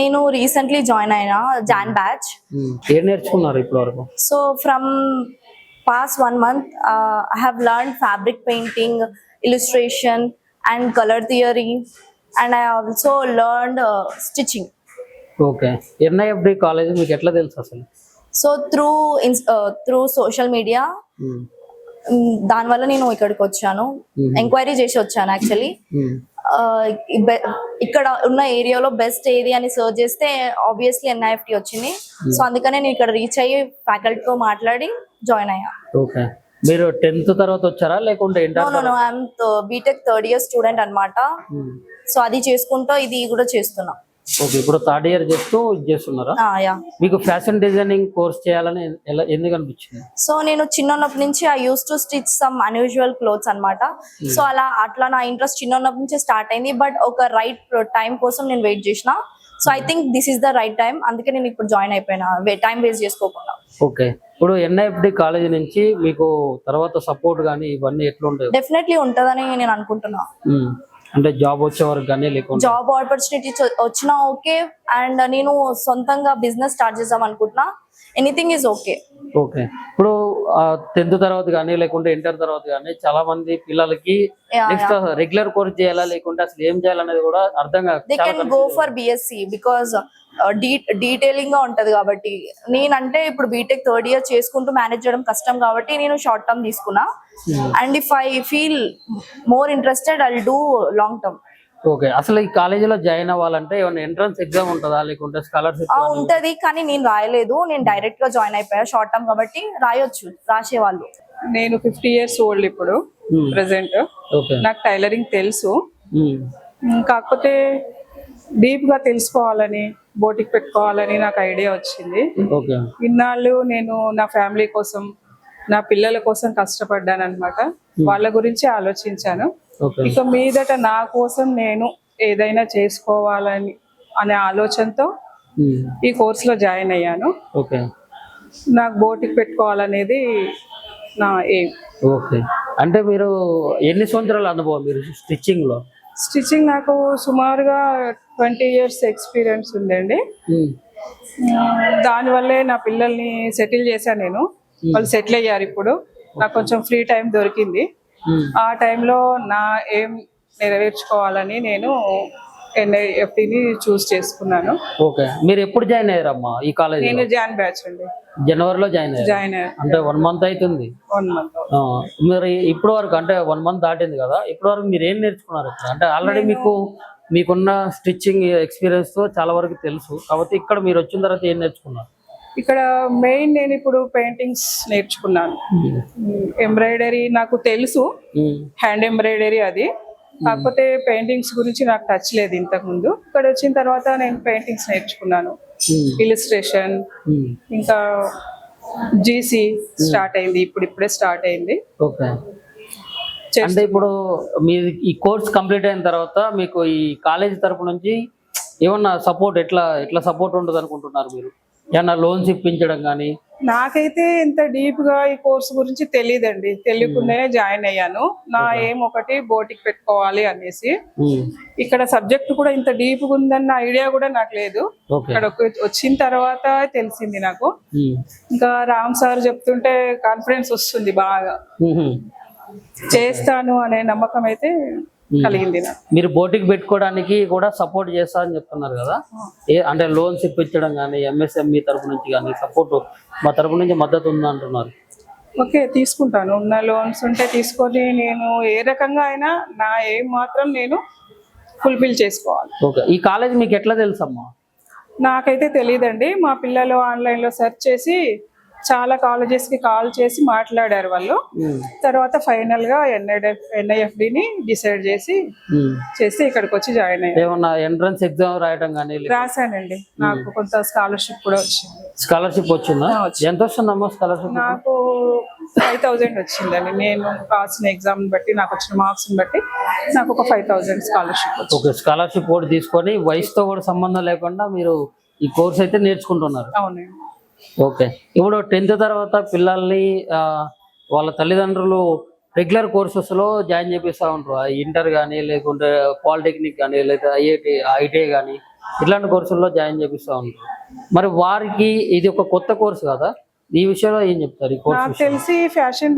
నేను recently join అయినా John batch. ఏం నేర్చుకున్నారు ఇప్పటి వరకు? So from past 1 month I have learned fabric painting, illustration and color theory, and I also learned stitching. Okay. NIFD college మీకు ఎట్లా తెలుసు అసలు? సో త్రూ సోషల్ మీడియా దానివల్ల నేను ఇక్కడికి వచ్చాను. ఎంక్వైరీ చేసి వచ్చాను యాక్చువల్లీ. ఇక్కడ ఉన్న ఏరియాలో బెస్ట్ ఏది అని సర్చ్ చేస్తే ఆబ్వియస్లీ ఎన్ఐఎఫ్టి వచ్చింది. సో అందుకనే నేను ఇక్కడ రీచ్ అయ్యి ఫ్యాకల్టీతో మాట్లాడి జాయిన్ అయ్యా. ఓకే. మీరు 10th తర్వాత వచ్చారా లేకుంటే inter? I'm BTech 3rd year student అన్నమాట. సో అది చేసుకుంటూ ఇది కూడా చేస్తున్నా. ఓకే. ఇప్పుడు 3rd year చేస్తున్నారా? మీకు ఫ్యాషన్ డిజైనింగ్ కోర్స్ చేయాలని ఎందుకు అనిపించింది? సో నేను చిన్నప్పటి నుంచి I use to stitch some unusual clothes అన్నమాట. సో అట్లా నా ఇంట్రెస్ట్ చిన్నప్పటి నుంచి స్టార్ట్ అయింది. బట్ ఒక రైట్ టైం కోసం నేను వెయిట్ చేసిన. So I think this is the right time. అందుకే నేను ఇప్పుడు జాయిన్ అయిపోయినా, టైం వేస్ట్ చేసుకోకుండా. ఓకే. ఇప్పుడు ఎన్ఐఎఫ్డి కాలేజ్ నుంచి మీకు తర్వాత సపోర్ట్ కానీ ఇవన్నీ ఎట్లా ఉంటాయి? డెఫినెట్లీ ఉంటుందని నేను అనుకుంటున్నా. అంటే జాబ్ వచ్చే వరకు కానీ లేకుంటే జాబ్ ఆపర్చునిటీ వచ్చినా ఓకే. అండ్ నేను సొంతంగా బిజినెస్ స్టార్ట్ చేద్దాం అనుకుంటున్నా. Anything is okay. ఓకే. ఇప్పుడు 10th తర్వాత కానీ లేకుంటే ఇంటర్ తర్వాత కానీ చాలా మంది పిల్లలకి నెక్స్ట్ రెగ్యులర్ కోర్స్ చేయాలా లేకుంటే అసలు ఏం చేయాలనేది కూడా అర్థం కాదు. They can go for BSc because detailing గా ఉంటది కాబట్టి. నేనంటే ఇప్పుడు బీటెక్ 3rd year చేసుకుంటూ మేనేజ్ చేయడం కష్టం కాబట్టి నేను షార్ట్ టర్మ్ తీసుకున్నా. And if I feel more interested I will do long term. Okay. అసలు ఈ కాలేజీలో జాయిన్ అవ్వాలంటే ఏమైనా ఎంట్రన్స్ ఎగ్జామ్ ఉంటుందా లేకుంటే స్కాలర్షిప్? ఉంటది, కానీ నేను రాయలేదు. నేను డైరెక్ట్ గా జాయిన్ అయిపోయా షార్ట్ టర్మ్ కాబట్టి. రాయొచ్చు రాసేవాళ్ళు. నేను 50 years ఓల్డ్ ఇప్పుడు ప్రెసెంట్. నాకు టైలరింగ్ తెలుసు, కాకపోతే డీప్ గా తెలుసుకోవాలని బోటిక్ పెట్టుకోవాలని నాకు ఐడియా వచ్చింది. ఇన్నాళ్ళు నేను నా ఫ్యామిలీ కోసం నా పిల్లల కోసం కష్టపడ్డాను అనమాట. వాళ్ళ గురించి ఆలోచించాను. ఇక మీదట నా కోసం నేను ఏదైనా చేసుకోవాలని అనే ఆలోచనతో ఈ కోర్సులో జాయిన్ అయ్యాను. నాకు బోటిక్ పెట్టుకోవాలనేది నా ఎయిమ్. ఓకే. అంటే మీరు ఎన్ని సంవత్సరాల అనుభవం మీరు స్టిచ్చింగ్ లో? స్టిచ్చింగ్ నాకు సుమారుగా 20 years ఎక్స్పీరియన్స్ ఉందండి. దానివల్లే నా పిల్లల్ని సెటిల్ చేశాను నేను. వాళ్ళు సెటిల్ అయ్యారు. ఇప్పుడు నాకు కొంచెం ఫ్రీ టైం దొరికింది. ఆ టైంలో నా ఏం నెరవేర్చుకోవాలని నేను ఎన్ఐఎఫ్టిని చూస్ చేసుకున్నాను. ఓకే. మీరు ఎప్పుడు జాయిన్ అయ్యారమ్మా ఈ కాలేజ్? నేను జాన్ బ్యాచ్ అండి. జనవరిలో జాయిన్ అయ్యారు. అంటే 1 month అవుతుంది. 1 month. మీరు ఇప్పటి వరకు అంటే 1 month దాటింది కదా, ఇప్పటి వరకు మీరు ఏం నేర్చుకున్నారు? అంటే ఆల్రెడీ మీకున్న స్టిచ్చింగ్ ఎక్స్పీరియన్స్ తో చాలా వరకు తెలుసు కాబట్టి ఇక్కడ మీరు వచ్చిన తర్వాత ఏం నేర్చుకున్నారు? ఇక్కడ మెయిన్ నేను ఇప్పుడు పెయింటింగ్స్ నేర్చుకున్నాను. ఎంబ్రాయిడరీ నాకు తెలుసు, హ్యాండ్ ఎంబ్రాయిడరీ అది. కాకపోతే పెయింటింగ్స్ గురించి నాకు టచ్ లేదు ఇంతకు ముందు. ఇక్కడ వచ్చిన తర్వాత నేను పెయింటింగ్స్ నేర్చుకున్నాను. ఇలిస్ట్రేషన్, ఇంకా జీసీ స్టార్ట్ అయింది, ఇప్పుడే స్టార్ట్ అయింది. ఓకే. అంటే ఇప్పుడు మీరు ఈ కోర్స్ కంప్లీట్ అయిన తర్వాత మీకు ఈ కాలేజ్ తరపు నుంచి ఏమన్నా సపోర్ట్ ఎట్లా సపోర్ట్ ఉంటుంది అనుకుంటున్నారు మీరు? ఏమన్నా లోన్స్ ఇప్పించడం కానీ? నాకైతే ఇంత డీప్ గా ఈ కోర్స్ గురించి తెలియదండి. తెలియకుండానే జాయిన్ అయ్యాను. నా ఏం ఒకటి బోటిక్ పెట్టుకోవాలి అనేసి. ఇక్కడ సబ్జెక్ట్ కూడా ఇంత డీప్ గా ఉందన్న ఐడియా కూడా నాకు లేదు. ఇక్కడ వచ్చిన తర్వాత తెలిసింది నాకు. ఇంకా రామ్ సార్ చెప్తుంటే కాన్ఫిడెన్స్ వస్తుంది బాగా. చేస్తాను అనే నమ్మకం అయితే కలిగింది. మీరు బోటిక్ పెట్టుకోవడానికి కూడా సపోర్ట్ చేస్తారని చెప్తున్నారు కదా, అంటే లోన్స్ ఇప్పించడం కానీ ఎంఎస్ఎంఈ తరపు నుంచి కానీ సపోర్ట్ మా తరపు నుంచి మద్దతు ఉందా అంటున్నారు? ఓకే, తీసుకుంటాను. ఉన్న లోన్స్ ఉంటే తీసుకొని నేను ఏ రకంగా అయినా నా ఏం మాత్రం నేను ఫుల్ఫిల్ చేసుకోవాలి. ఓకే. ఈ కాలేజ్ మీకు ఎట్లా తెలుసమ్మా? నాకైతే తెలియదండి. మా పిల్లలు ఆన్లైన్లో సెర్చ్ చేసి చాలా కాలేజెస్ కి కాల్ చేసి మాట్లాడారు వాళ్ళు. తర్వాత ఫైనల్ గా ఎన్ఐఎఫ్డిని డిసైడ్ చేసి ఇక్కడికి వచ్చి జాయిన్ అయ్యాను. ఎంట్రన్స్ ఎగ్జామ్ రాయడం కానీ రాశానండి. నాకు కొంత స్కాలర్షిప్ కూడా వచ్చింది. స్కాలర్షిప్ వచ్చిందా? ఎంత వస్తుందమ్మా స్కాలర్షిప్? నాకు 5,000 వచ్చిందండి. నేను రాసిన ఎగ్జామ్ బట్టి నాకు వచ్చిన మార్క్స్ బట్టి నాకు ఒక 5,000 స్కాలర్షిప్ వచ్చింది. ఓకే. స్కాలర్షిప్ కూడా తీసుకొని వయసుతో కూడా సంబంధం లేకుండా మీరు ఈ కోర్స్ అయితే నేర్చుకుంటున్నారు? అవునండి. ఓకే. ఇప్పుడు 10th తర్వాత పిల్లల్ని వాళ్ళ తల్లిదండ్రులు రెగ్యులర్ కోర్సెస్ లో జాయిన్ చేపిస్తూ ఉంటారు. ఇంటర్ కానీ లేకుంటే పాలిటెక్నిక్ కానీ లేదా ఐఐటీ కానీ ఇట్లాంటి కోర్సుల్లో జాయిన్ చేపిస్తూ ఉంటారు. మరి వారికి ఇది ఒక కొత్త కోర్సు కదా, ఈ విషయంలో ఏం చెప్తారు? ఈ కోర్సు నాకు తెలిసి ఫ్యాషన్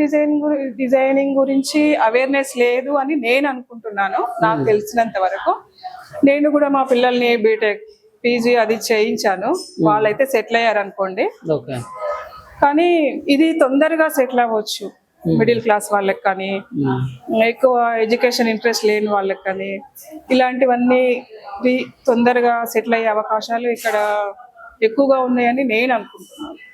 డిజైనింగ్ గురించి అవేర్నెస్ లేదు అని నేను అనుకుంటున్నాను. నాకు తెలిసినంత వరకు నేను కూడా మా పిల్లల్ని బీటెక్ పీజీ అది చేయించాను, వాళ్ళైతే సెటిల్ అయ్యారు అనుకోండి. ఓకే. కానీ ఇది తొందరగా సెటిల్ అవ్వచ్చు మిడిల్ క్లాస్ వాళ్ళకి కానీ, ఎక్కువ ఎడ్యుకేషన్ ఇంట్రెస్ట్ లేని వాళ్ళకి కానీ, ఇలాంటివన్నీ తొందరగా సెటిల్ అయ్యే అవకాశాలు ఇక్కడ ఎక్కువగా ఉన్నాయని నేను అనుకుంటున్నాను.